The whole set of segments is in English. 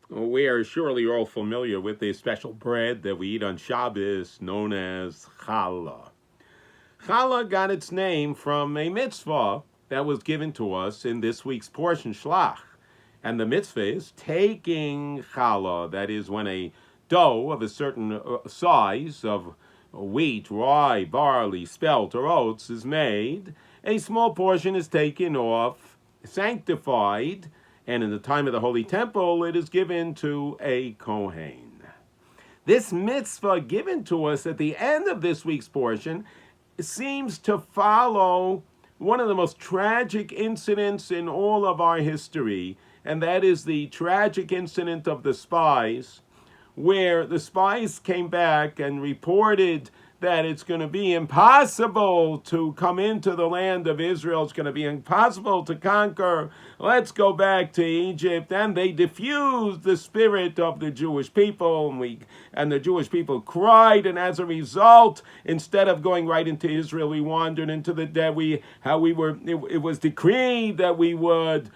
We are surely all familiar with the special bread that we eat on Shabbos known as challah. Challah got its name from a mitzvah that was given to us in this week's portion shlach. And the mitzvah is taking challah, that is, when a dough of a certain size of wheat, rye, barley, spelt, or oats is made, a small portion is taken off, sanctified, and in the time of the Holy Temple, it is given to a Kohen. This mitzvah given to us at the end of this week's portion seems to follow one of the most tragic incidents in all of our history, and that is the tragic incident of the spies, where the spies came back and reported that it's going to be impossible to come into the land of Israel. It's going to be impossible to conquer. Let's go back to Egypt. And they diffused the spirit of the Jewish people. And the Jewish people cried. And as a result, instead of going right into Israel, we wandered into the it was decreed that we would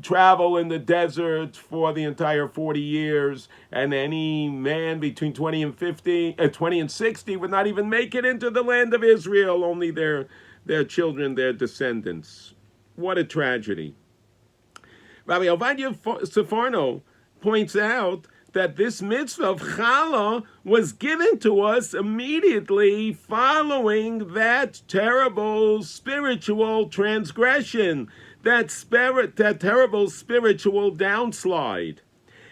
travel in the desert for the entire 40 years, and any man between 20 and 60 would not even make it into the land of Israel, only their children, their descendants. What a tragedy. Rabbi Ovadia Sefarno points out that this mitzvah of challah was given to us immediately following that terrible spiritual transgression, that terrible spiritual downslide.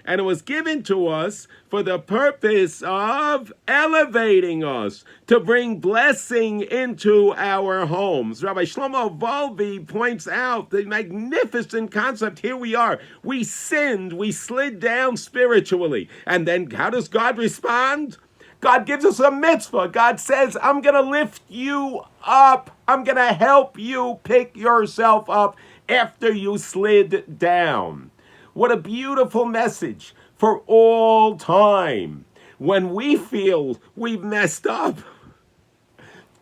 And it was given to us for the purpose of elevating us, to bring blessing into our homes. Rabbi Shlomo Volvi points out the magnificent concept. Here we are. We sinned. We slid down spiritually. And then how does God respond? God gives us a mitzvah. God says, I'm going to lift you up. I'm going to help you pick yourself up after you slid down. What a beautiful message for all time. When we feel we've messed up,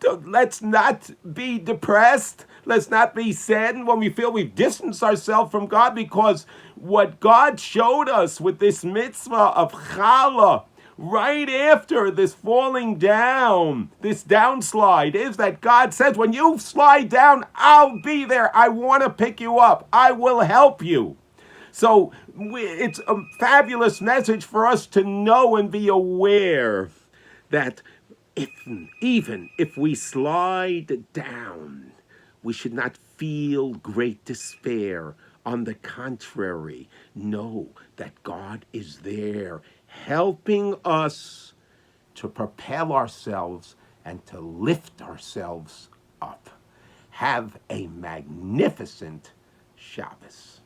let's not be depressed. Let's not be saddened when we feel we've distanced ourselves from God, because what God showed us with this mitzvah of challah, right after this falling down, this downslide, is that God says, when you slide down, I'll be there. I want to pick you up. I will help you. So it's a fabulous message for us to know and be aware that even if we slide down, we should not feel great despair. On the contrary, know that God is there helping us to propel ourselves and to lift ourselves up. Have a magnificent Shabbos.